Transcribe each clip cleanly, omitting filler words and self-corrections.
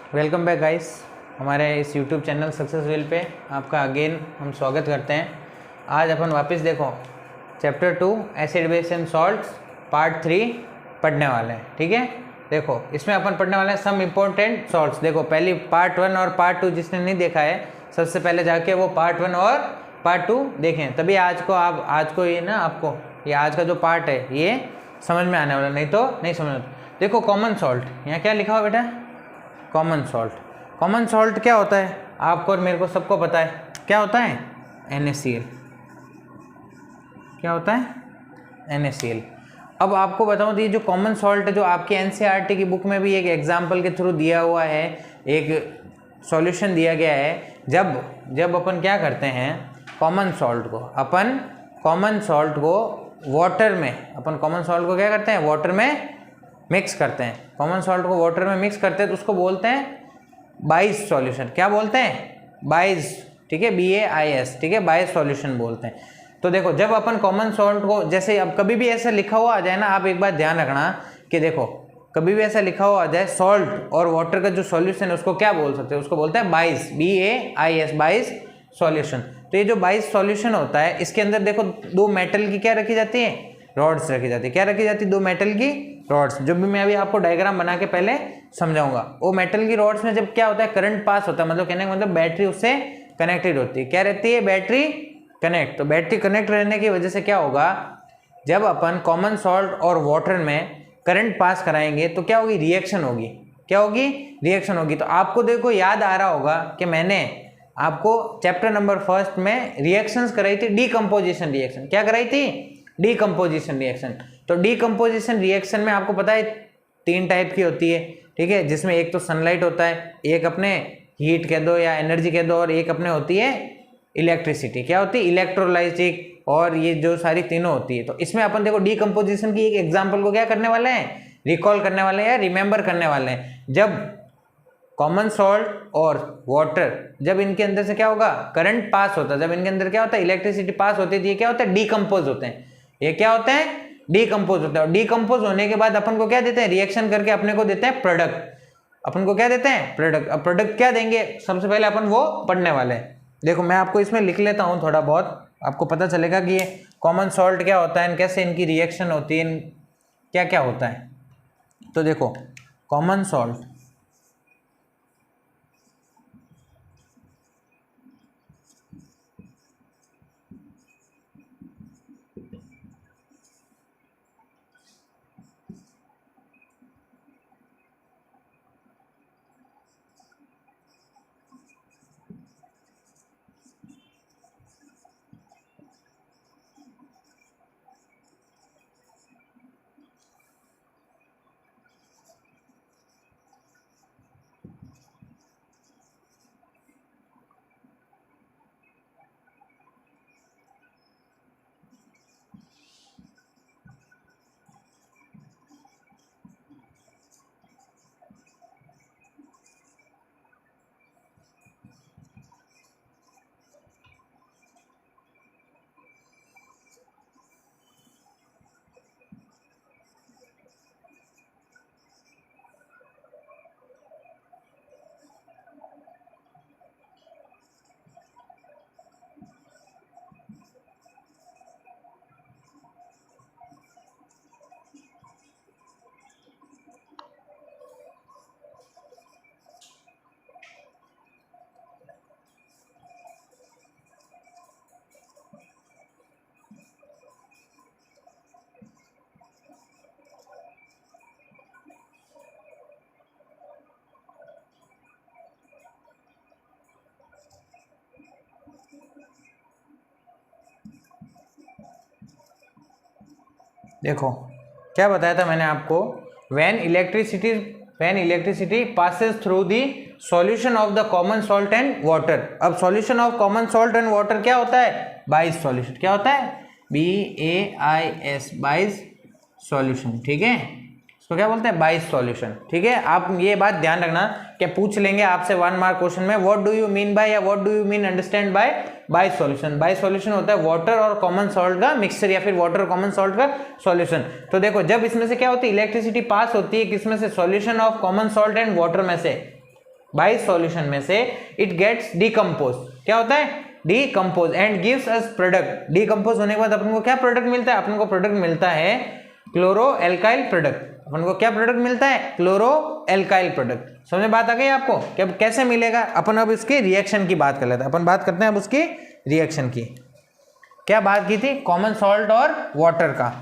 Welcome back guys, हमारे इस YouTube channel success wheel पे आपका अगेन हम स्वागत करते हैं। आज अपन वापस देखो chapter 2 acid base and salts part 3 पढ़ने वाले हैं। ठीक है, देखो इसमें अपन पढ़ने वाले हैं सम इम्पोर्टेंट सॉल्ट्स। देखो पहली पार्ट 1 और पार्ट 2 जिसने नहीं देखा है सबसे पहले जाके वो पार्ट 1 और पार्ट 2 देखें, तभी आज को ये ना आपको ये आज का जो पार्ट है ये समझ में आने वाला, नहीं तो नहीं समझ। देखो कॉमन सॉल्ट, यहाँ क्या लिखा हुआ बेटा? Common salt. कॉमन सॉल्ट क्या होता है? आपको और मेरे को सबको पता है क्या होता है। NaCl। क्या होता है? NaCl। अब आपको बताऊं तो ये जो कॉमन सॉल्ट है जो आपके NCERT की बुक में भी एक एग्जाम्पल के थ्रू दिया हुआ है, एक सॉल्यूशन दिया गया है। जब अपन क्या करते हैं कॉमन सॉल्ट को वाटर में कॉमन सॉल्ट को क्या करते हैं वाटर में मिक्स करते हैं। कॉमन सॉल्ट को वाटर में मिक्स करते हैं तो उसको बोलते हैं बाइस सॉल्यूशन। क्या बोलते हैं? बाइस। ठीक है, BAIS। ठीक है, बाइस सॉल्यूशन बोलते हैं। तो देखो जब अपन कॉमन सॉल्ट को जैसे अब कभी भी ऐसा लिखा हुआ आ जाए ना, आप एक बात ध्यान रखना कि देखो कभी भी ऐसा लिखा हुआ आ जाए सॉल्ट और वाटर का जो सॉल्यूशन है उसको क्या बोल सकते हैं? उसको बोलते हैं बाइस, BAIS, बाइस सॉल्यूशन। तो ये जो बाइस सॉल्यूशन होता है इसके अंदर देखो दो मेटल की क्या रखी जाती है? रॉड्स रखी जाती है। क्या रखी जाती है? दो मेटल की रॉड्स। जो भी मैं अभी आपको डायग्राम बना के पहले समझाऊंगा, वो मेटल की रॉड्स में जब क्या होता है करंट पास होता है, मतलब कहने का मतलब बैटरी उससे कनेक्टेड होती है। क्या रहती है? Battery connect. तो बैटरी कनेक्ट रहने की वजह से क्या होगा, जब अपन कॉमन सॉल्ट और वाटर में करंट पास कराएंगे तो क्या होगी? रिएक्शन होगी। क्या होगी? रिएक्शन होगी। तो आपको देखो याद आ रहा होगा कि मैंने आपको चैप्टर नंबर 1 में रिएक्शंस कराई थी, डीकंपोजिशन रिएक्शन। क्या कराई थी? Decomposition reaction. तो डीकंपोजिशन रिएक्शन में आपको पता है 3 टाइप की होती है। ठीक है, जिसमें एक तो सनलाइट होता है, एक अपने हीट कह दो या एनर्जी कह दो, और एक अपने होती है इलेक्ट्रिसिटी। क्या होती है? इलेक्ट्रोलाइटिक। और ये जो सारी तीनों होती है। तो इसमें अपन देखो डीकंपोजिशन की एक एग्जाम्पल को क्या करने वाले हैं? रिकॉल करने वाले हैं या रिमेंबर करने वाले हैं। जब कॉमन सॉल्ट और वाटर जब इनके अंदर से क्या होगा? करंट पास होता है। जब इनके अंदर क्या होता है? इलेक्ट्रिसिटी पास होती है। ये क्या होता है? डीकंपोज होते हैं। ये क्या होते हैं? डीकंपोज होते हैं। और डीकंपोज होने के बाद अपन को क्या देते हैं? रिएक्शन करके अपने को देते हैं प्रोडक्ट। अपन को क्या देते हैं? प्रोडक्ट। अब प्रोडक्ट क्या देंगे सबसे पहले अपन वो पढ़ने वाले हैं। देखो मैं आपको इसमें लिख लेता हूँ थोड़ा बहुत, आपको पता चलेगा कि ये कॉमन सॉल्ट क्या होता है, कैसे इनकी रिएक्शन होती है, क्या क्या होता है। तो देखो कॉमन सॉल्ट देखो क्या बताया था मैंने आपको, when electricity passes through the solution of the common salt and water. अब solution of common salt and water क्या होता है? बाइस सॉल्यूशन। क्या होता है? BAIS, बाइस सॉल्यूशन। ठीक है, इसको क्या बोलते हैं? बाइस सॉल्यूशन। ठीक है, आप ये बात ध्यान रखना कि पूछ लेंगे आपसे 1 मार्क क्वेश्चन में, what do you mean by या what do you mean understand by base solution. Base solution होता है वाटर और कॉमन सॉल्ट का मिक्सचर या फिर वाटर और कॉमन सॉल्ट का सॉल्यूशन। तो देखो जब इसमें से क्या होती है? इलेक्ट्रिसिटी पास होती है किसमें से? Solution of common salt and water में से। 22 सॉल्यूशन में से इट गेट्स डिकम्पोज, क्या होता है decompose, and gives us product. Decompose होने के बाद अपन को क्या प्रोडक्ट मिलता है, अपन को प्रोडक्ट मिलता है क्लोरो एल्काइल प्रोडक्ट। अपन को क्या प्रोडक्ट मिलता है, क्लोरो एल्काइल प्रोडक्ट। समझ में बात आ गई आपको, क्या कैसे मिलेगा। अपन अब इसके रिएक्शन की बात कर लेते हैं, अपन बात करते हैं अब उसकी रिएक्शन की। क्या बात की थी, कॉमन सॉल्ट और वाटर का।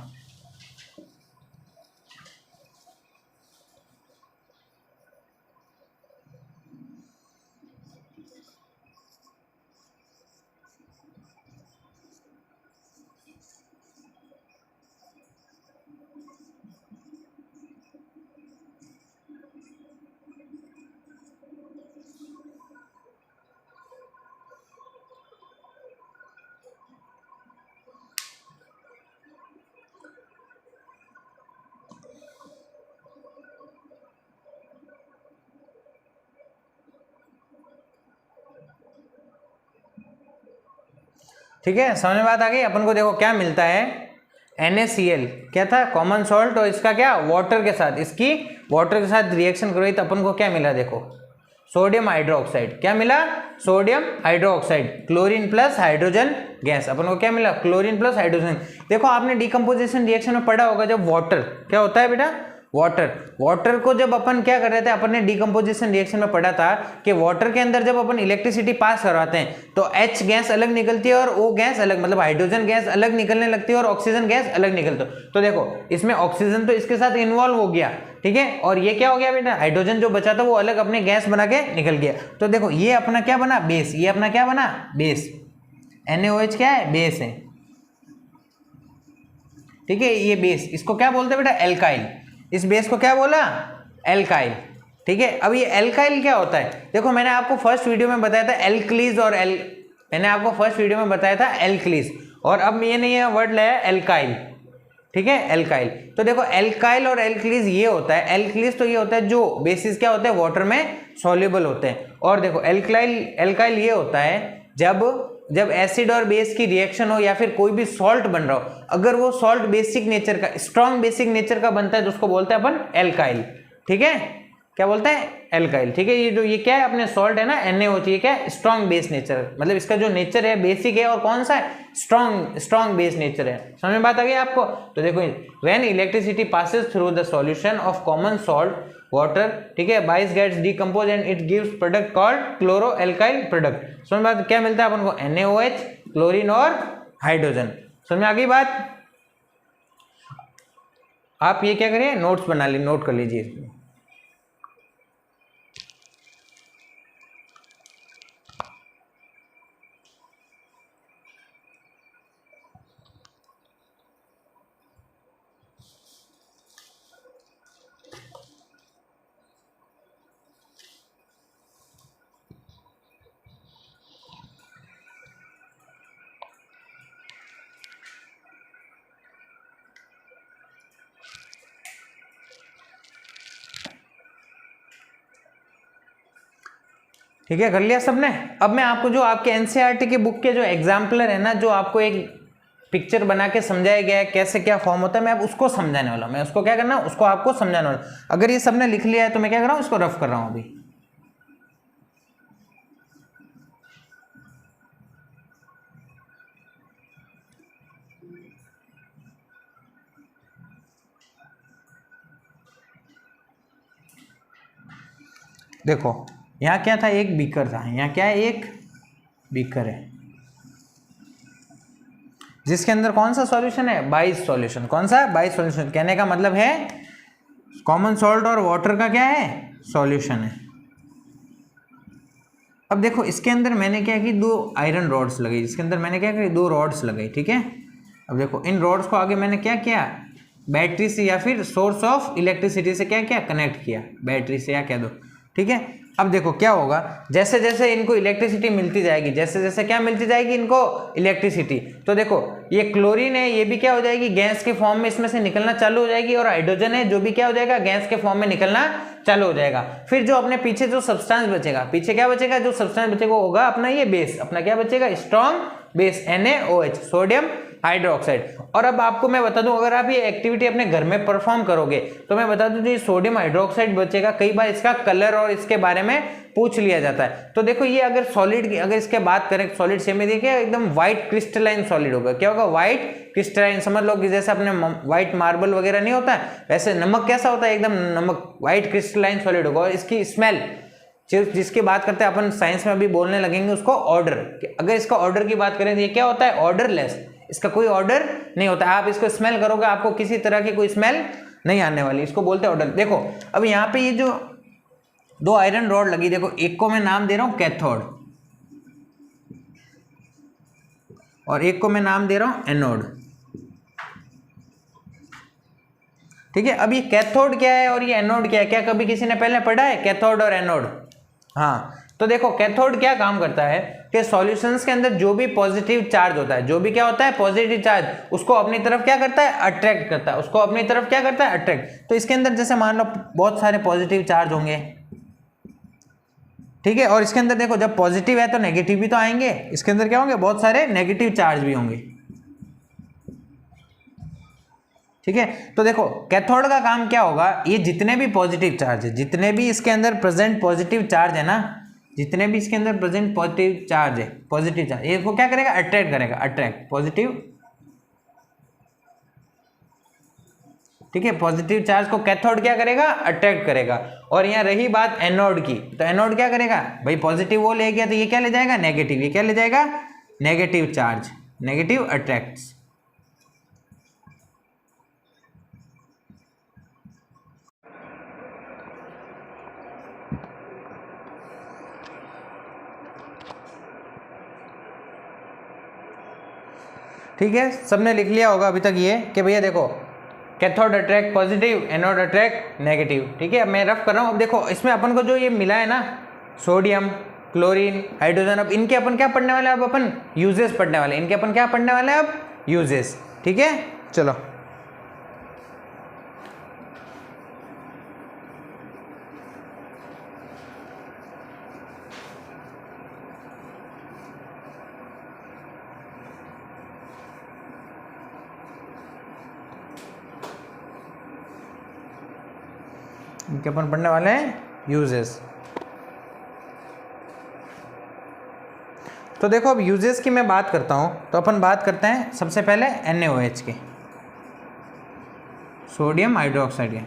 ठीक है, समझ में बात आ गई। अपन को देखो क्या मिलता है, NaCl क्या था, कॉमन सॉल्ट, और इसका क्या वाटर के साथ, इसकी वाटर के साथ रिएक्शन करो तो अपन को क्या मिला, देखो सोडियम हाइड्रोक्साइड। क्या मिला, sodium hydroxide, chlorine plus hydrogen gas. अपन को क्या मिला, क्लोरीन प्लस हाइड्रोजन। देखो आपने डिकम्पोजिशन रिएक्शन में पढ़ा होगा, जब वाटर क्या होता है बेटा, वाटर को जब अपन क्या कर रहे थे, अपन ने डिकम्पोजिशन रिएक्शन में पढ़ा था कि वाटर के अंदर जब अपन इलेक्ट्रिसिटी पास करवाते हैं तो H गैस अलग निकलती है और O गैस अलग, मतलब हाइड्रोजन गैस अलग निकलने लगती है और ऑक्सीजन गैस अलग निकलती है। तो देखो इसमें ऑक्सीजन तो इसके साथ इन्वॉल्व हो गया, ठीक है, और ये क्या हो गया बेटा, हाइड्रोजन जो बचा था वो अलग अपने गैस बना के निकल गया। तो देखो ये अपना क्या बना, बेस, ये अपना क्या बना, बेस। NaOH क्या है, बेस है, ठीक है, ये बेस, इसको क्या बोलते हैं बेटा, एल्काइल। इस बेस को क्या बोला, एल्काइल, ठीक है। अब ये एल्काइल क्या होता है, देखो मैंने आपको फर्स्ट वीडियो में बताया था एल्कलीज और मैंने आपको फर्स्ट वीडियो में बताया था एल्कलीज, और अब मैंने ये वर्ड लाया एल्काइल, ठीक है, एल्काइल। तो देखो एल्काइल और एल्कलीज ये होता है, एल्कलीज तो ये होता है जो बेसिस क्या होते हैं, वाटर में सॉल्युबल होते हैं, और देखो एल्काइल ये होता है जब एसिड और बेस की रिएक्शन हो या फिर कोई भी सॉल्ट बन रहा हो, अगर वो सॉल्ट बेसिक नेचर का, स्ट्रॉन्ग बेसिक नेचर का बनता है तो उसको बोलते हैं अपन एल्काइल, ठीक है, क्या बोलते हैं, एल्काइल, ठीक है। ये क्या है अपने सॉल्ट है ना NaOH, ये क्या है, स्ट्रॉन्ग बेस नेचर, मतलब इसका जो नेचर है बेसिक है और कौन सा है, स्ट्रॉन्ग बेस नेचर है। समझ में बात आ गई आपको। तो देखो when electricity passes through the solution of common salt water, ठीक है, बाइस gets decompose and it gives product called chloro alkyl product. समझ में बात, क्या मिलता है अपन को, NaOH, क्लोरीन और हाइड्रोजन। समझ में आ गई बात। आप ये क्या करिए, नोट्स बना लीजिए, नोट कर लीजिए। ठीक है, कर लिया सबने। अब मैं आपको जो आपके NCERT की बुक के जो एग्जाम्पलर है ना, जो आपको एक पिक्चर बना के समझाया गया है कैसे क्या फॉर्म होता है, मैं अब उसको समझाने वाला हूँ। मैं उसको क्या करना, उसको आपको समझाने वाला। अगर ये सबने लिख लिया है तो मैं क्या कर रहा हूँ, इसको रफ कर रहा हूँ अभी। देखो यहाँ क्या था, एक बीकर था, यहाँ क्या है, एक बीकर है जिसके अंदर कौन सा सॉल्यूशन है, 22 सॉल्यूशन। कौन सा, 22 सॉल्यूशन। कहने का मतलब है कॉमन सॉल्ट और वाटर का क्या है, सॉल्यूशन है। अब देखो इसके अंदर मैंने क्या की, 2 आयरन रॉड्स लगाई, इसके अंदर मैंने क्या करी, 2 रॉड्स लगाई, ठीक है। अब देखो इन रॉड्स को आगे मैंने क्या किया, बैटरी से या फिर सोर्स ऑफ इलेक्ट्रिसिटी से क्या किया, कनेक्ट किया, बैटरी से या कह दो, ठीक है। अब देखो क्या होगा, जैसे जैसे इनको इलेक्ट्रिसिटी मिलती जाएगी, जैसे जैसे क्या मिलती जाएगी इनको, इलेक्ट्रिसिटी, तो देखो ये क्लोरीन है, ये भी क्या हो जाएगी, गैस के फॉर्म में इसमें से निकलना चालू हो जाएगी, और हाइड्रोजन है जो भी क्या हो जाएगा, गैस के फॉर्म में निकलना चालू हो जाएगा। फिर जो अपने पीछे जो सब्सटेंस बचेगा, पीछे क्या बचेगा, जो सब्सटेंस बचेगा होगा अपना ये बेस, अपना क्या बचेगा, strong base NaOH, sodium hydroxide. और अब आपको मैं बता दूं, अगर आप ये एक्टिविटी अपने घर में परफॉर्म करोगे तो मैं बता दूं जो सोडियम हाइड्रोक्साइड बचेगा, कई बार इसका कलर और इसके बारे में पूछ लिया जाता है। तो देखो ये अगर सॉलिड की अगर इसके बात करें सॉलिड से में देखिए एकदम व्हाइट क्रिस्टलाइन सॉलिड होगा। क्या होगा? White crystalline. समझ लो कि जैसे अपने व्हाइट मार्बल वगैरह नहीं होता है, वैसे नमक कैसा होता है? एकदम नमक व्हाइट क्रिस्टलाइन सॉलिड होगा। और इसकी स्मेल जिसकी बात करते हैं अपन साइंस में अभी बोलने लगेंगे उसको ऑर्डर। अगर इसका ऑर्डर की बात करें तो ये क्या होता है? ऑर्डरलेस। इसका कोई ऑर्डर नहीं होता। आप इसको स्मेल करोगे आपको किसी तरह की कोई स्मेल नहीं आने वाली, इसको बोलते हैं ऑर्डर। देखो अब यहाँ पे ये जो दो आयरन रॉड लगी, देखो एक को मैं नाम दे रहा हूं कैथोड और एक को मैं नाम दे रहा हूं एनोड। ठीक है, अब ये कैथोड क्या है और ये एनोड क्या है? क्या कभी किसी ने पहले पढ़ा है कैथोड और एनोड? हाँ, तो देखो कैथोड क्या काम करता है कि सॉल्यूशंस के अंदर जो भी पॉजिटिव चार्ज होता है, जो भी क्या होता है पॉजिटिव चार्ज, उसको अपनी तरफ क्या करता है? अट्रैक्ट करता है। उसको अपनी तरफ क्या करता है? अट्रैक्ट। तो इसके अंदर जैसे मान लो बहुत सारे पॉजिटिव चार्ज होंगे, ठीक है, और इसके अंदर देखो जब पॉजिटिव है तो नेगेटिव भी तो आएंगे। इसके अंदर क्या होंगे? बहुत सारे नेगेटिव चार्ज भी होंगे। ठीक है, तो देखो कैथोड का काम क्या होगा? ये जितने भी पॉजिटिव चार्ज है, जितने भी इसके अंदर प्रेजेंट पॉजिटिव चार्ज है ना, जितने भी इसके अंदर प्रेजेंट पॉजिटिव चार्ज है, पॉजिटिव चार्ज, ये को क्या करेगा? अट्रैक्ट करेगा। अट्रैक्ट पॉजिटिव, ठीक है, पॉजिटिव चार्ज को कैथोड क्या करेगा? अट्रैक्ट करेगा। और यहाँ रही बात एनोड की, तो एनोड क्या करेगा भाई? पॉजिटिव वो ले गया तो ये क्या ले जाएगा? नेगेटिव। ये क्या ले जाएगा? Negative charge, negative attracts. ठीक है, सबने लिख लिया होगा अभी तक ये कि भैया देखो cathode attract positive, anode attract negative. ठीक है, अब मैं रफ कर रहा हूँ। अब देखो इसमें अपन को जो ये मिला है ना, सोडियम, क्लोरीन, हाइड्रोजन, अब इनके अपन क्या पढ़ने वाले हैं? अब अपन यूजेस पढ़ने वाले हैं। इनके अपन क्या पढ़ने वाले हैं? अब यूजेस। ठीक है, चलो इनके अपन पढ़ने वाले हैं यूजेस। तो देखो अब यूजेस की मैं बात करता हूं तो अपन बात करते हैं सबसे पहले NaOH के, सोडियम हाइड्रोक्साइड के।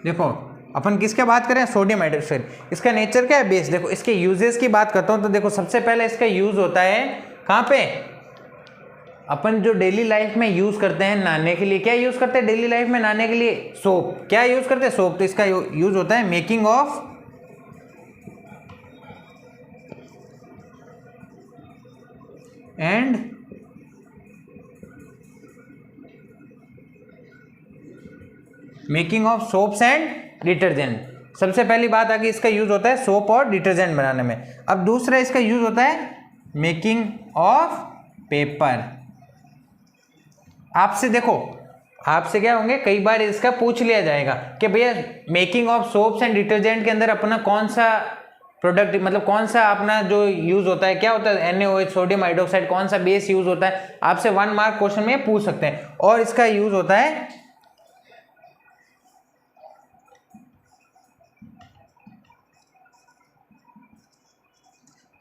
देखो अपन किसके बात करें? Sodium hydroxide. इसका नेचर क्या है? बेस। देखो इसके यूजेस की बात करता हूं तो देखो सबसे पहले इसका यूज होता है कहां पे? अपन जो डेली लाइफ में यूज करते हैं नहाने के लिए, क्या यूज करते हैं डेली लाइफ में नहाने के लिए? सोप। क्या यूज करते हैं? सोप। तो इसका यूज होता है making of and making of soaps and detergent. सबसे पहली बात आ गई, इसका यूज होता है सोप और डिटर्जेंट बनाने में। अब दूसरा इसका यूज होता है मेकिंग ऑफ पेपर। आपसे देखो, आपसे क्या होंगे, कई बार इसका पूछ लिया जाएगा कि भैया making of soaps and detergent के अंदर अपना कौन सा प्रोडक्ट, मतलब कौन सा अपना जो यूज होता है, क्या होता है? NaOH, सोडियम हाइड्रोक्साइड, कौन सा बेस यूज होता है? आपसे 1 मार्क क्वेश्चन में पूछ सकते हैं। और इसका यूज होता है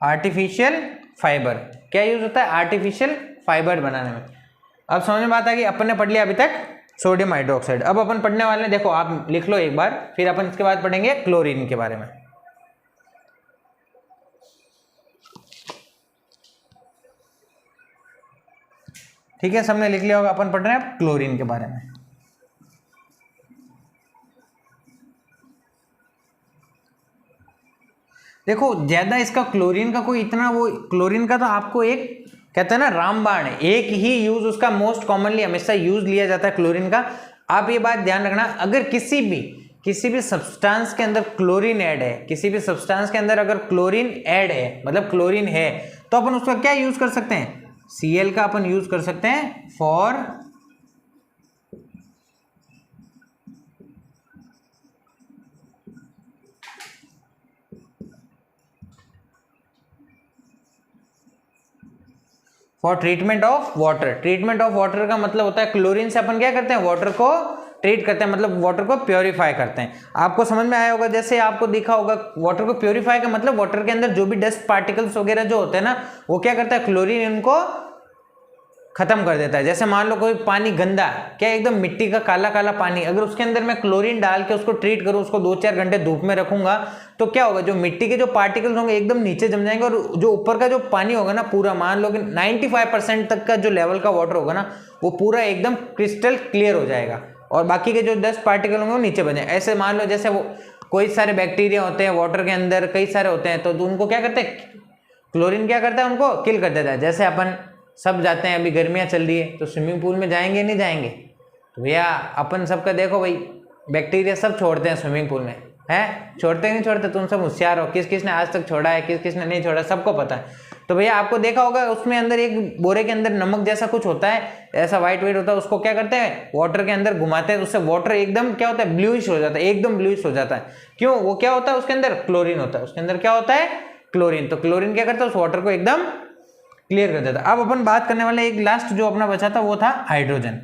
आर्टिफिशियल फाइबर। क्या यूज होता है? आर्टिफिशियल फाइबर बनाने में। अब समझ में बात आ गई। अपन ने पढ़ लिया अभी तक सोडियम हाइड्रोक्साइड। अब अपन पढ़ने वाले हैं, देखो आप लिख लो एक बार, फिर अपन इसके बाद पढ़ेंगे क्लोरीन के बारे में। ठीक है, सबने लिख लिया होगा। अपन पढ़ रहे हैं क्लोरीन के बारे में। देखो ज्यादा इसका क्लोरीन का कोई इतना वो, क्लोरीन का तो आपको एक कहते हैं ना रामबाण है, एक ही यूज उसका मोस्ट कॉमनली हमेशा यूज लिया जाता है क्लोरीन का। आप ये बात ध्यान रखना, अगर किसी भी सब्सटेंस के अंदर क्लोरीन ऐड है, किसी भी सब्सटेंस के अंदर अगर क्लोरीन ऐड है, मतलब क्लोरीन है, तो अपन उसका क्या यूज कर सकते हैं? Cl का अपन यूज कर सकते हैं for for treatment of water. Treatment of water का मतलब होता है क्लोरीन से अपन क्या करते हैं, वाटर को ट्रीट करते हैं, मतलब वाटर को प्योरीफाई करते हैं। आपको समझ में आया होगा, जैसे आपको दिखा होगा वाटर को प्योरीफाई का मतलब वाटर के अंदर जो भी डस्ट पार्टिकल्स वगैरह जो होते हैं ना, वो क्या करता है, क्लोरीन इनको खत्म कर देता है। जैसे मान लो कोई पानी गंदा, क्या एकदम मिट्टी का काला काला पानी, अगर उसके अंदर मैं क्लोरीन डाल के उसको ट्रीट करूं, उसको 2-4 घंटे धूप में रखूंगा, तो क्या होगा, जो मिट्टी के जो पार्टिकल्स होंगे एकदम नीचे जम जाएंगे, और जो ऊपर का जो पानी होगा ना, पूरा मान लो कि 95% तक का जो लेवल का वाटर होगा ना, वो पूरा एकदम क्रिस्टल क्लियर हो जाएगा, और बाकी के जो डस्ट पार्टिकल होंगे वो नीचे बन जाए। ऐसे मान लो जैसे वो कोई सारे बैक्टीरिया होते हैं वाटर के अंदर, कई सारे होते हैं, तो उनको क्या करते हैं, क्लोरीन क्या करता है, उनको किल कर देता है। जैसे अपन सब जाते हैं, अभी गर्मियाँ चल रही है तो स्विमिंग पूल में जाएंगे नहीं जाएंगे, तो भैया अपन सबका देखो भाई, बैक्टीरिया सब छोड़ते हैं स्विमिंग पूल में, है छोड़ते नहीं छोड़ते, तुम सब होशियार हो, किस किस ने आज तक छोड़ा है, किस किस ने नहीं छोड़ा, सबको पता है। तो भैया आपको देखा होगा उसमें अंदर एक बोरे के अंदर नमक जैसा कुछ होता है, ऐसा व्हाइट व्हाइट होता है, उसको क्या करते हैं, वाटर के अंदर घुमाते हैं, उससे वाटर एकदम क्या होता है, ब्लूइश हो जाता है, एकदम ब्लूइश हो जाता है। क्यों, वो क्या होता है, उसके अंदर क्लोरीन होता है, उसके अंदर क्या होता है, क्लोरीन। तो क्लोरीन क्या करता है, उस वाटर को एकदम क्लियर कर देता है। अब अपन बात करने वाले एक लास्ट जो अपना बचा था वो था हाइड्रोजन।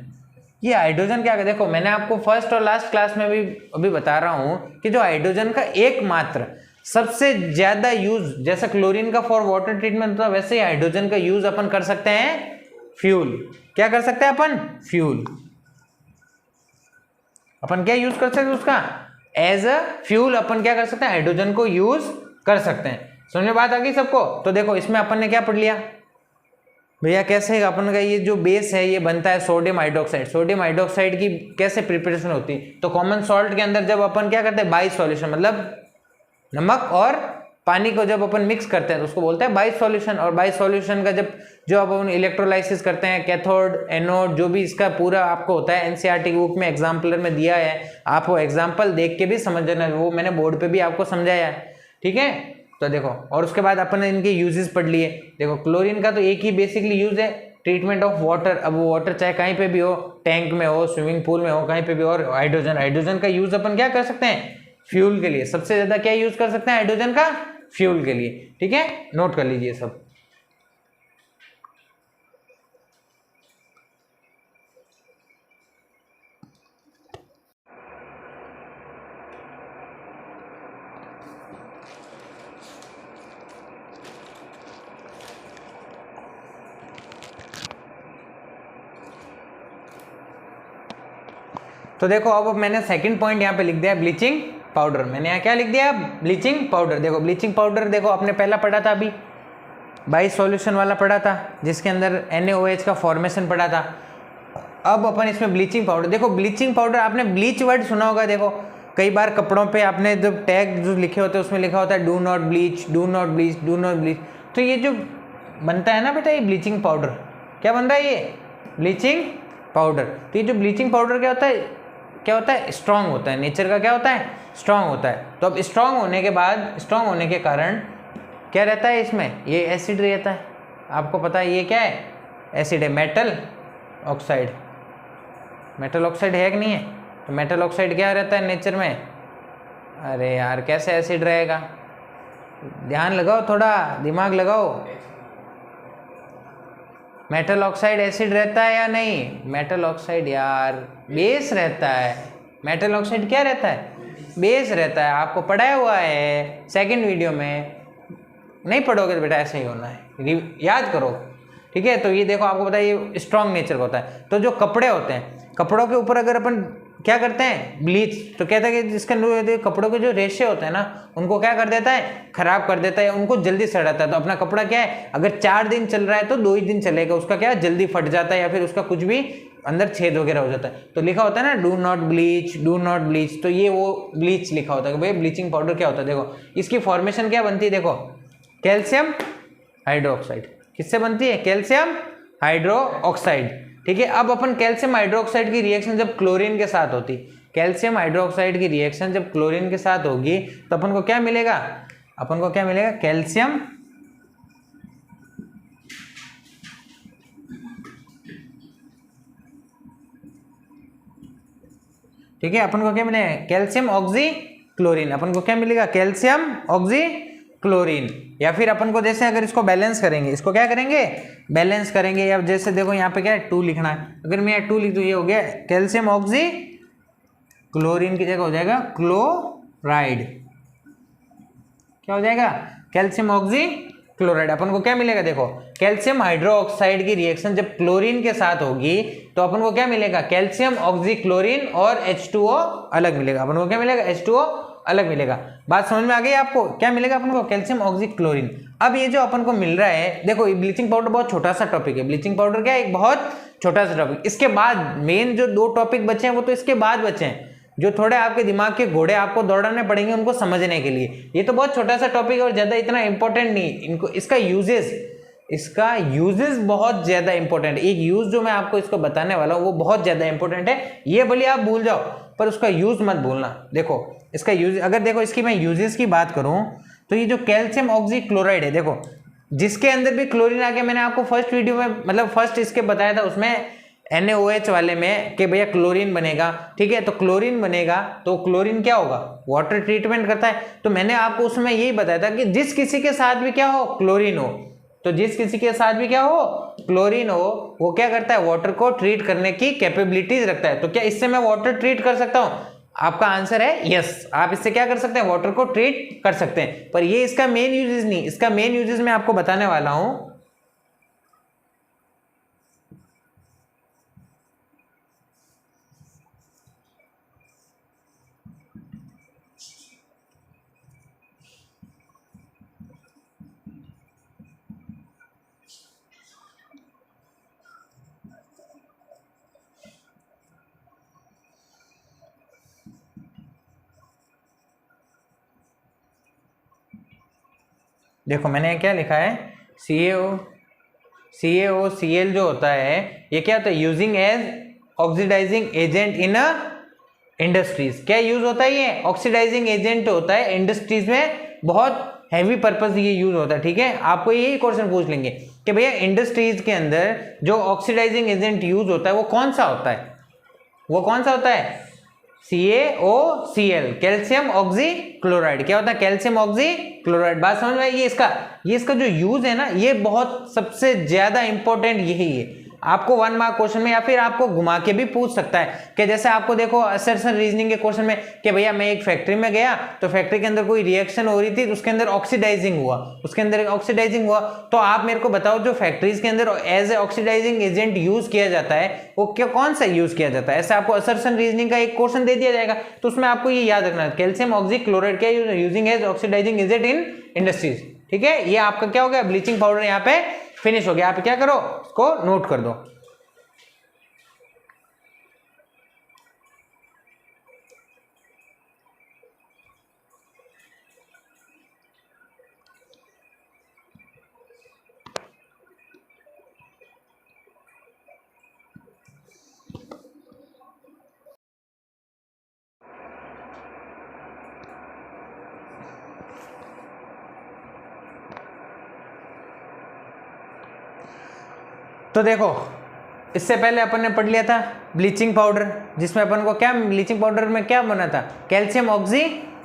ये हाइड्रोजन क्या है, देखो मैंने आपको फर्स्ट और लास्ट क्लास में भी अभी बता रहा हूं कि जो हाइड्रोजन का एकमात्र सबसे ज्यादा यूज, जैसा क्लोरीन का फॉर वाटर ट्रीटमेंट होता है, वैसे ही हाइड्रोजन का यूज अपन कर सकते हैं फ्यूल। क्या कर सकते हैं अपन, फ्यूल। अपन क्या यूज कर सकते हैं उसका, एज अ फ्यूल अपन क्या कर सकते हैं, हाइड्रोजन को यूज कर सकते हैं। समझ में बात आ गई सबको। तो देखो इसमें अपन ने क्या पढ़ लिया भैया, कैसे अपन का ये जो बेस है ये बनता है सोडियम हाइड्रोक्साइड। सोडियम हाइड्रोक्साइड की कैसे प्रिपरेशन होती है, तो कॉमन सॉल्ट के अंदर जब अपन क्या करते हैं, बाई सॉल्यूशन, मतलब नमक और पानी को जब अपन मिक्स करते हैं तो उसको बोलते हैं बाई सॉल्यूशन। और बाई सॉल्यूशन का जो अपन इलेक्ट्रोलाइसिस करते हैं, कैथोड एनोड, जो भी इसका पूरा आपको होता है, एनसीईआरटी की बुक में एग्जाम्पलर में दिया है, आप वो एग्जाम्पल देख के भी समझ लेना, वो मैंने बोर्ड पे भी आपको समझाया है, ठीक है। तो देखो, और उसके बाद अपन ने इनके यूजेस पढ़ लिए। देखो क्लोरीन का तो एक ही बेसिकली यूज है, ट्रीटमेंट ऑफ वाटर। अब वो वाटर चाहे कहीं पे भी हो, टैंक में हो, स्विमिंग पूल में हो, कहीं पे भी। और हाइड्रोजन का यूज अपन क्या कर सकते हैं, फ्यूल के लिए। सबसे ज्यादा क्या यूज कर सकते हैं हाइड्रोजन का, फ्यूल के लिए, ठीक है, नोट कर लीजिए सब। तो देखो अब मैंने सेकंड पॉइंट यहाँ पे लिख दिया, ब्लीचिंग पाउडर। मैंने यहाँ क्या लिख दिया, ब्लीचिंग पाउडर। देखो ब्लीचिंग पाउडर, देखो आपने पहला पढ़ा था अभी, बाई सॉल्यूशन वाला पढ़ा था, जिसके अंदर NaOH का फॉर्मेशन पढ़ा था। अब अपन इसमें ब्लीचिंग पाउडर। देखो ब्लीचिंग पाउडर, आपने ब्लीच वर्ड सुना होगा। देखो कई बार कपड़ों पे आपने जो टैग जो लिखे होते हैं उसमें लिखा होता है do not bleach, do not bleach, do not bleach. तो ये जो बनता है ना बेटा, ये ब्लीचिंग पाउडर, क्या बन रहा है, ये ब्लीचिंग पाउडर। तो ये जो ब्लीचिंग पाउडर क्या होता है, क्या होता है, स्ट्रांग होता है, नेचर का क्या होता है, स्ट्रांग होता है। तो अब स्ट्रांग होने के बाद, स्ट्रांग होने के कारण क्या रहता है इसमें, ये एसिड रहता है। आपको पता है ये क्या है, एसिड है, मेटल ऑक्साइड। मेटल ऑक्साइड है कि नहीं है, तो मेटल ऑक्साइड क्या रहता है नेचर में। अरे यार कैसे एसिड रहेगा, ध्यान लगाओ, थोड़ा दिमाग लगाओ। मेटल ऑक्साइड एसिड रहता है या नहीं, मेटल ऑक्साइड यार बेस रहता है। मेटल ऑक्साइड क्या रहता है, बेस रहता है। आपको पढ़ाया हुआ है सेकंड वीडियो में, नहीं पढ़ोगे तो बेटा ऐसे ही होना है, याद करो, ठीक है। तो ये देखो आपको पता है ये स्ट्रॉन्ग नेचर का होता है। तो जो कपड़े होते हैं, कपड़ों के ऊपर अगर अपन क्या करते हैं, ब्लीच, तो कहता है कि जिसके कपड़ों के जो रेशे होते हैं ना, उनको क्या कर देता है, खराब कर देता है, उनको जल्दी सड़ाता है। तो अपना कपड़ा क्या है, अगर 4 दिन चल रहा है तो 2 ही दिन चलेगा, उसका क्या जल्दी फट जाता है, या फिर उसका कुछ भी अंदर छेद वगैरह हो जाता है। तो लिखा होता है ना do not bleach, do not bleach, तो ये वो ब्लीच लिखा होता है कि भाई ब्लीचिंग पाउडर क्या होता है। देखो इसकी फॉर्मेशन क्या बनती है, देखो कैल्शियम हाइड्रोक्साइड। किससे बनती है, कैल्शियम हाइड्रोक्साइड, ठीक है। अब अपन कैल्शियम हाइड्रोक्साइड की रिएक्शन जब क्लोरीन के साथ होती, कैल्शियम हाइड्रोक्साइड की रिएक्शन जब क्लोरीन के साथ होगी तो अपन को क्या मिलेगा, अपन को क्या मिलेगा, कैल्शियम ठीक है। अपन को क्या मिलेगा, कैल्शियम ऑक्सी क्लोरीन। अपन को क्या मिलेगा, कैल्शियम ऑक्सी क्लोरीन। या फिर अपन को जैसे अगर इसको बैलेंस करेंगे, इसको क्या करेंगे, बैलेंस करेंगे। या जैसे देखो यहाँ पे क्या है 2 लिखना है, अगर मैं 2 लिख दूँ ये हो गया कैल्शियम ऑक्सी क्लोरीन की जगह हो जाएगा क्लोराइड। क्या हो जाएगा, कैल्शियम ऑक्सी क्लोराइड। अपन को क्या मिलेगा, देखो कैल्शियम हाइड्रोक्साइड की रिएक्शन जब क्लोरीन के साथ होगी तो अपन को क्या मिलेगा, कैल्शियम ऑक्सी क्लोरीन और H2O अलग मिलेगा। अपन को क्या मिलेगा, H2O अलग मिलेगा। बात समझ में आ गई आपको, क्या मिलेगा अपन को, कैल्शियम ऑक्सी क्लोरीन। अब ये जो अपन को मिल रहा है, देखो ब्लीचिंग पाउडर बहुत छोटा सा टॉपिक है, ब्लीचिंग पाउडर क्या है, एक बहुत छोटा सा टॉपिक। इसके बाद मेन जो 2 टॉपिक बचे हैं वो तो इसके बाद बचे हैं, जो थोड़े आपके दिमाग के घोड़े आपको दौड़ाने पड़ेंगे उनको समझने के लिए। ये तो बहुत छोटा सा टॉपिक है और ज्यादा इतना इंपॉर्टेंट नहीं। इनको इसका यूजेस बहुत ज्यादा इंपॉर्टेंट है। एक यूज जो मैं आपको इसको बताने वाला हूँ वो बहुत ज्यादा इंपॉर्टेंट है। ये भले आप भूल जाओ पर उसका यूज मत भूलना। देखो इसका यूज, अगर देखो इसकी मैं यूजेस की बात करूं तो ये जो कैल्शियम ऑक्सी क्लोराइड है, देखो जिसके अंदर भी क्लोरीन आ गया, मैंने आपको फर्स्ट वीडियो में मतलब फर्स्ट इसके बताया था उसमें NaOH वाले में कि भैया क्लोरीन बनेगा, ठीक है। तो क्लोरीन बनेगा तो क्लोरीन क्या होगा, वाटर ट्रीटमेंट करता है। तो मैंने आपको उसमें यही बताया था कि जिस किसी के साथ भी क्या हो, क्लोरीन हो, तो जिस किसी के साथ भी क्या हो, क्लोरीन हो, वो क्या करता है, वाटर को ट्रीट करने की कैपेबिलिटीज रखता है। तो क्या इससे मैं वाटर ट्रीट कर सकता हूं, आपका आंसर है यस। आप इससे क्या कर सकते हैं, वाटर को ट्रीट कर सकते हैं। पर ये इसका मेन यूजेस नहीं, इसका मेन यूजेस मैं आपको बताने वाला हूं। देखो मैंने क्या लिखा है, CaOCl जो होता है ये क्या होता है, using as oxidising agent in industries. क्या यूज होता है, ये ऑक्सीडाइजिंग एजेंट होता है इंडस्ट्रीज में, बहुत हैवी पर्पस ये यूज होता है, ठीक है। आपको यही क्वेश्चन पूछ लेंगे कि भैया इंडस्ट्रीज के अंदर जो ऑक्सीडाइजिंग एजेंट यूज होता है वो कौन सा होता है, वो कौन सा होता है, CaOCl कैल्शियम ऑक्सी क्लोराइड। क्या होता है, कैल्शियम ऑक्सी क्लोराइड। बात समझ में आई। ये इसका जो यूज है ना, ये बहुत सबसे ज्यादा इंपॉर्टेंट यही है। आपको 1 मार्क क्वेश्चन में या फिर आपको घुमा के भी पूछ सकता है कि जैसे आपको देखो असर्शन रीजनिंग के क्वेश्चन में कि भैया मैं एक फैक्ट्री में गया तो फैक्ट्री के अंदर कोई रिएक्शन हो रही थी तो उसके अंदर ऑक्सीडाइजिंग हुआ, उसके अंदर ऑक्सीडाइजिंग हुआ। तो आप मेरे को बताओ जो फैक्ट्रीज के अंदर as a oxidising agent use किया जाता है वो क्या, कौन सा यूज किया जाता है। ऐसे आपको असर्शन रीजनिंग का एक क्वेश्चन दे दिया जाएगा तो उसमें आपको ये याद रखना है कैल्शियम ऑक्सी क्लोराइड क्या using as oxidising agent in industries, ठीक है। ये आपका क्या हो गया, ब्लीचिंग पाउडर यहाँ पे फिनिश हो गया। आप क्या करो, इसको नोट कर दो। तो देखो इससे पहले अपन ने पढ़ लिया था ब्लीचिंग पाउडर, जिसमें अपन को क्या, ब्लीचिंग पाउडर में क्या बना था, कैल्शियम ऑक्सी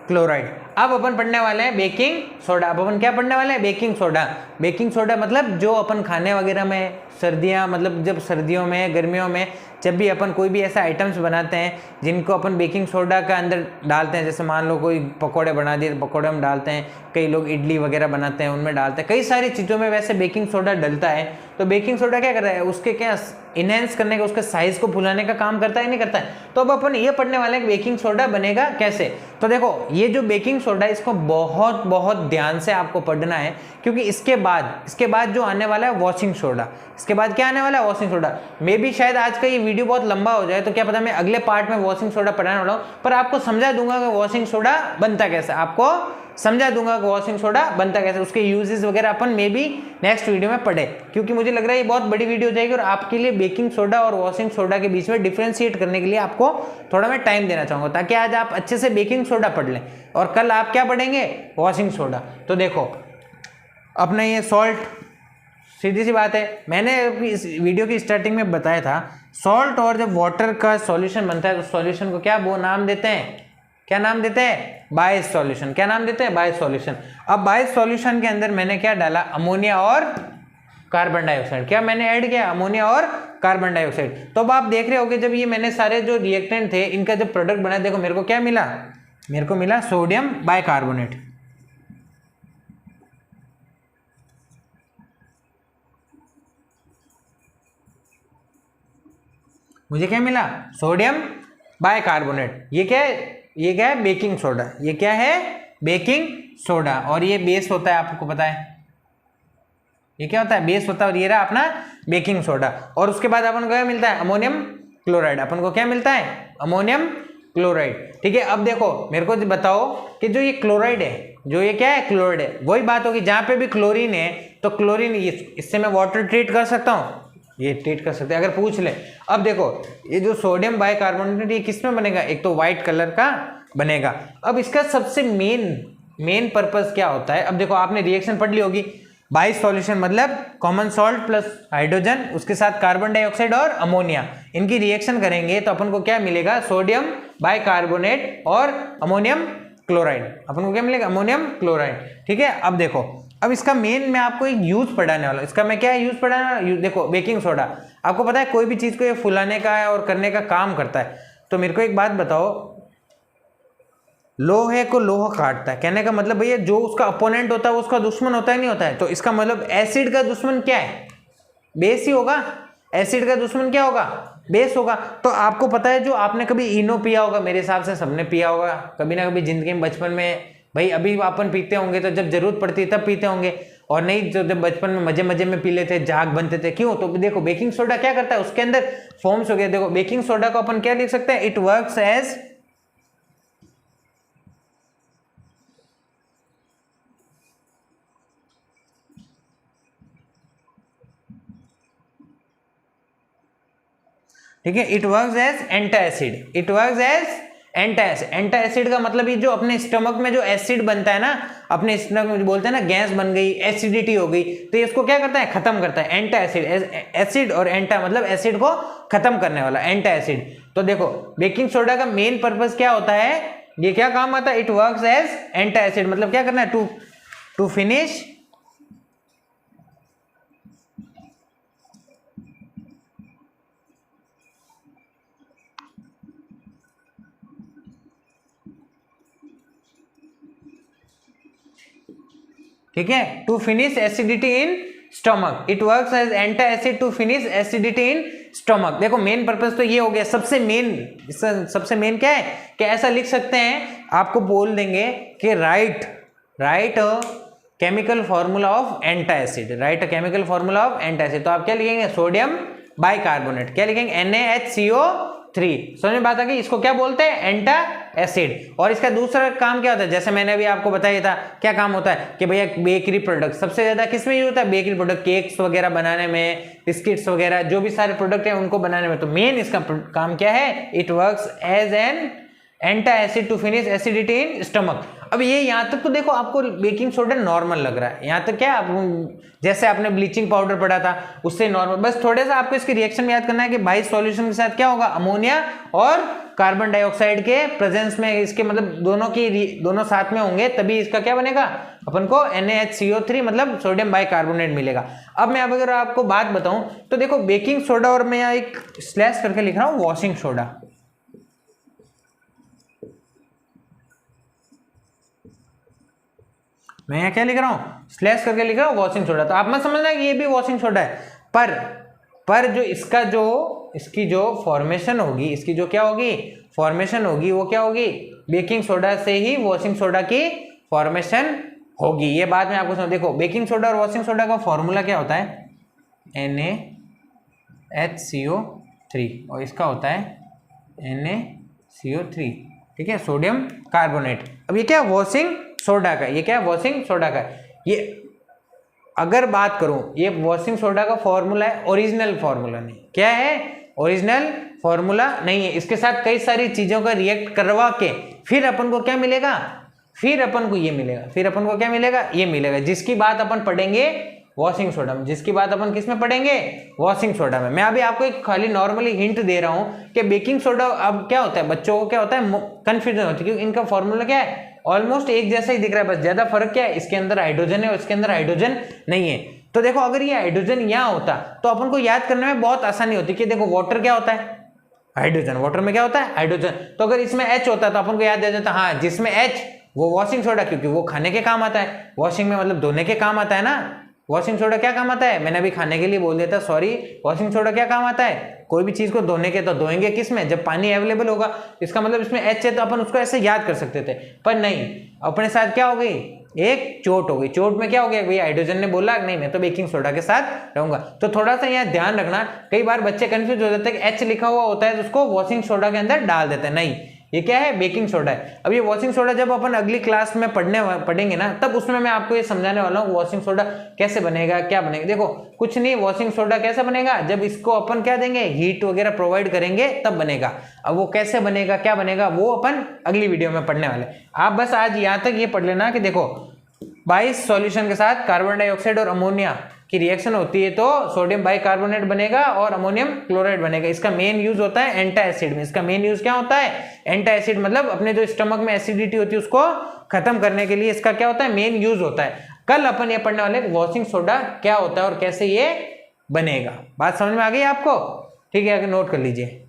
क्लोराइड। अब अपन पढ़ने वाले हैं बेकिंग सोडा। अब अपन क्या पढ़ने वाले हैं, बेकिंग सोडा। बेकिंग सोडा मतलब जो अपन खाने वगैरह में सर्दियाँ, मतलब जब सर्दियों में गर्मियों में जब भी अपन कोई भी ऐसा आइटम्स बनाते हैं जिनको अपन बेकिंग सोडा का अंदर डालते हैं, जैसे मान लो कोई पकोड़े बना दिए तो पकोड़े में डालते हैं, कई लोग इडली वगैरह बनाते हैं उनमें डालते हैं, कई सारी चीज़ों में वैसे बेकिंग सोडा डलता है। तो बेकिंग सोडा क्या करता है, उसके क्या इनहेंस करने का, उसके साइज को फुलाने का काम करता है, नहीं करता है। तो अब अपन ये पढ़ने वाले हैं बेकिंग सोडा बनेगा कैसे। तो देखो ये जो बेकिंग सोडा है इसको बहुत बहुत ध्यान से आपको पढ़ना है, क्योंकि इसके बाद जो आने वाला है वॉशिंग सोडा। इसके बाद क्या आने वाला है, वॉशिंग सोडा। मे भी शायद आज का ये वीडियो बहुत लंबा हो जाए, तो क्या पता मैं अगले पार्ट में वॉशिंग सोडा पढ़ाने वाला हूँ, पर आपको समझा दूंगा कि वॉशिंग सोडा बनता कैसे, आपको समझा दूंगा कि वॉशिंग सोडा बनता कैसे, उसके यूजेस वगैरह अपन मे भी नेक्स्ट वीडियो में पढ़े, क्योंकि मुझे लग रहा है ये बहुत बड़ी वीडियो हो जाएगी और आपके लिए बेकिंग सोडा और वॉशिंग सोडा के बीच में डिफ्रेंशिएट करने के लिए आपको थोड़ा मैं टाइम देना चाहूंगा, ताकि आज आप अच्छे से बेकिंग सोडा पढ़ लें और कल आप क्या पढ़ेंगे, वॉशिंग सोडा। तो देखो अपने ये सॉल्ट, सीधी सी बात है, मैंने इस वीडियो की स्टार्टिंग में बताया था, सॉल्ट और जब वाटर का सॉल्यूशन बनता है तो सॉल्यूशन को क्या वो नाम देते हैं, क्या नाम देते हैं, बायस सॉल्यूशन। क्या नाम देते हैं, बायस सॉल्यूशन। अब बायस सॉल्यूशन के अंदर मैंने क्या डाला, अमोनिया और कार्बन डाइऑक्साइड। क्या मैंने ऐड किया, अमोनिया और कार्बन डाइऑक्साइड। तो अब आप देख रहे होगे जब ये मैंने सारे जो रिएक्टेंट थे इनका जब प्रोडक्ट बना, देखो मेरे को क्या मिला, मेरे को मिला सोडियम बाइकार्बोनेट। मुझे क्या मिला, सोडियम बाइकार्बोनेट। ये क्या है, ये क्या है, बेकिंग सोडा। ये क्या है, बेकिंग सोडा। और ये बेस होता है, आपको पता है ये क्या होता है, बेस होता है। और ये रहा अपना बेकिंग सोडा। और उसके बाद अपन को क्या मिलता है, अमोनियम क्लोराइड। अपन को क्या मिलता है, अमोनियम क्लोराइड। ठीक है, अब देखो मेरे को बताओ कि जो ये क्लोराइड है, जो ये क्या है, क्लोराइड है, वही बात होगी जहां पे भी क्लोरीन है तो क्लोरीन, इससे मैं वाटर ट्रीट कर सकता हूँ, ये ट्रीट कर सकते हैं अगर पूछ ले। अब देखो ये जो सोडियम बाइकार्बोनेट ये किस में बनेगा, एक तो व्हाइट कलर का बनेगा। अब इसका सबसे मेन पर्पस क्या होता है। अब देखो आपने रिएक्शन पढ़ ली होगी, बाइस सॉल्यूशन मतलब कॉमन सॉल्ट प्लस हाइड्रोजन, उसके साथ कार्बन डाइऑक्साइड और अमोनिया, इनकी रिएक्शन करेंगे तो अपन को क्या मिलेगा, सोडियम बाइकार्बोनेट और अमोनियम क्लोराइड। अपन को क्या मिलेगा, अमोनियम क्लोराइड। ठीक है, अब देखो अब इसका मेन मैं आपको एक यूज पढ़ाने वाला हूँ। इसका मैं क्या यूज पढ़ाने वाला, देखो बेकिंग सोडा, आपको पता है कोई भी चीज को ये फुलाने का और करने का काम करता है। तो मेरे को एक बात बताओ, लोहे को लोहा काटता है, कहने का मतलब भैया जो उसका अपोनेंट होता है वो उसका दुश्मन होता है, नहीं होता है। तो इसका मतलब एसिड का दुश्मन क्या है, बेस ही होगा। एसिड का दुश्मन क्या होगा, बेस होगा। तो आपको पता है जो आपने कभी इनो पिया होगा, मेरे हिसाब से सबने पिया होगा कभी ना कभी जिंदगी में, बचपन में। भाई अभी अपन पीते होंगे तो जब जरूरत पड़ती है तब पीते होंगे, और नहीं तो जब बचपन में मजे मजे में पी लेते, झाग बनते थे। क्यों, तो देखो बेकिंग सोडा क्या करता है, उसके अंदर फॉर्म्स हो गए। देखो बेकिंग सोडा को अपन क्या लिख सकते हैं, इट वर्क्स एज, ठीक है, it works as antacid. It works as antacid. Antacid का मतलब ये जो अपने स्टमक में जो एसिड बनता है ना, अपने स्टमक में जो बोलते हैं ना गैस बन गई, एसिडिटी हो गई, तो ये इसको क्या करता है, खत्म करता है। एंटासिड, एसिड और एंटा मतलब एसिड को खत्म करने वाला, एंटासिड। तो देखो बेकिंग सोडा का मेन पर्पस क्या होता है, ये क्या काम आता है, इट वर्क्स एज एंटासिड। मतलब क्या करना है, टू फिनिश ठीक है, to finish acidity in stomach. It works as antacid to finish acidity in stomach. देखो मेन पर्पस तो ये हो गया, सबसे मेन, इसका सबसे मेन क्या है कि ऐसा लिख सकते हैं, आपको बोल देंगे कि write chemical formula of antacid, write chemical formula of antacid. तो आप क्या लिखेंगे, सोडियम बाइकार्बोनेट, क्या लिखेंगे, NaHCO3। समझ में बात आ गई, इसको क्या बोलते हैं, एंटा एसिड। और इसका दूसरा काम क्या होता है, जैसे मैंने अभी आपको बताया था, क्या काम होता है कि भैया बेकरी प्रोडक्ट सबसे ज्यादा किस में यूज होता है, बेकरी प्रोडक्ट, केक्स वगैरह बनाने में, बिस्किट्स वगैरह, जो भी सारे प्रोडक्ट हैं उनको बनाने में। तो मेन इसका काम क्या है, it works as an antacid to finish acidity in stomach. अब ये यहाँ तक तो देखो आपको बेकिंग सोडा नॉर्मल लग रहा है, यहाँ तक क्या आप जैसे आपने ब्लीचिंग पाउडर पढ़ा था उससे नॉर्मल। बस थोड़े सा आपको इसकी रिएक्शन में याद करना है कि बाइस सॉल्यूशन के साथ क्या होगा, अमोनिया और कार्बन डाइऑक्साइड के प्रेजेंस में, इसके मतलब दोनों साथ में होंगे तभी इसका क्या बनेगा, अपन को NaHCO3 मतलब सोडियम बाइकार्बोनेट मिलेगा। अब मैं अगर आपको बात बताऊं तो देखो बेकिंग सोडा, और मैं यहाँ एक स्लैश करके लिख रहा हूँ वॉशिंग सोडा। मैं यहाँ क्या लिख रहा हूँ, स्लैश करके लिख रहा हूँ वॉशिंग सोडा। तो आप मत समझना कि ये भी वॉशिंग सोडा है, पर जो इसकी जो फॉर्मेशन होगी, इसकी जो क्या होगी फॉर्मेशन होगी, वो क्या होगी, बेकिंग सोडा से ही वॉशिंग सोडा की फॉर्मेशन होगी। ये बात मैं आपको समझ, देखो बेकिंग सोडा और वॉशिंग सोडा का फॉर्मूला क्या होता है, NaHCO3, और इसका होता है NaCO3, ठीक है, सोडियम कार्बोनेट। अब ये क्या, वॉशिंग सोडा का, ये क्या है, वॉशिंग सोडा का। ये अगर बात करूं, ये वॉशिंग सोडा का फॉर्मूला है, ओरिजिनल फॉर्मूला नहीं। क्या है, ओरिजिनल फॉर्मूला नहीं है। इसके साथ कई सारी चीजों का रिएक्ट करवा के फिर अपन को क्या मिलेगा, फिर अपन को ये मिलेगा, फिर अपन को क्या मिलेगा, ये मिलेगा, जिसकी बात अपन पढ़ेंगे वॉशिंग सोडा में, जिसकी बात अपन किस में पढ़ेंगे, वॉशिंग सोडा में। मैं अभी आपको एक खाली नॉर्मली हिंट दे रहा हूं कि बेकिंग सोडा अब क्या होता है, बच्चों को क्या होता है, कंफ्यूजन होती है, क्योंकि इनका फॉर्मूला क्या है, ऑलमोस्ट एक जैसा ही दिख रहा है, बस ज्यादा फर्क क्या है, इसके अंदर हाइड्रोजन है और इसके अंदर हाइड्रोजन नहीं है। तो देखो अगर ये हाइड्रोजन यहाँ होता तो अपन को याद करने में बहुत आसानी होती कि देखो वाटर क्या होता है, हाइड्रोजन, वाटर में क्या होता है, हाइड्रोजन। तो अगर इसमें H होता तो अपन को याद आ जाता, हाँ जिसमें H वो वॉशिंग सोडा, क्योंकि वो खाने के काम आता है, वॉशिंग में मतलब धोने के काम आता है ना। वॉशिंग सोडा क्या काम आता है, मैंने अभी खाने के लिए बोल दिया था, सॉरी। वॉशिंग सोडा क्या काम आता है, कोई भी चीज को धोने के, तो धोएंगे किस में, जब पानी अवेलेबल होगा। इसका मतलब इसमें H है तो अपन उसको ऐसे याद कर सकते थे, पर नहीं, अपने साथ क्या हो गई, एक चोट हो गई। चोट में क्या हो गया, भैया हाइड्रोजन ने बोला नहीं मैं तो बेकिंग सोडा के साथ रहूंगा। तो थोड़ा सा यहाँ ध्यान रखना, कई बार बच्चे कंफ्यूज हो जाते हैं कि H लिखा हुआ होता है तो उसको वॉशिंग सोडा के अंदर डाल देते हैं, नहीं, ये क्या है, बेकिंग सोडा है। अब ये वॉशिंग सोडा जब अपन अगली क्लास में पढ़ेंगे ना, तब उसमें मैं आपको ये समझाने वाला हूँ वॉशिंग सोडा कैसे बनेगा, क्या बनेगा। देखो कुछ नहीं, वॉशिंग सोडा कैसे बनेगा, जब इसको अपन क्या देंगे, हीट वगैरह प्रोवाइड करेंगे तब बनेगा। अब वो कैसे बनेगा, क्या बनेगा, वो अपन अगली वीडियो में पढ़ने वाले। आप बस आज यहाँ तक ये पढ़ लेना कि देखो 22 सॉल्यूशन के साथ कार्बन डाइऑक्साइड और अमोनिया की रिएक्शन होती है तो सोडियम बाइकार्बोनेट बनेगा और अमोनियम क्लोराइड बनेगा। इसका मेन यूज होता है एंटा एसिड में। इसका मेन यूज क्या होता है, एंटा एसिड, मतलब अपने जो स्टमक में एसिडिटी होती है उसको खत्म करने के लिए इसका क्या होता है, मेन यूज होता है। कल अपन ये पढ़ने वाले वॉशिंग सोडा क्या होता है और कैसे ये बनेगा। बात समझ में आ गई आपको, ठीक है, आगे नोट कर लीजिए।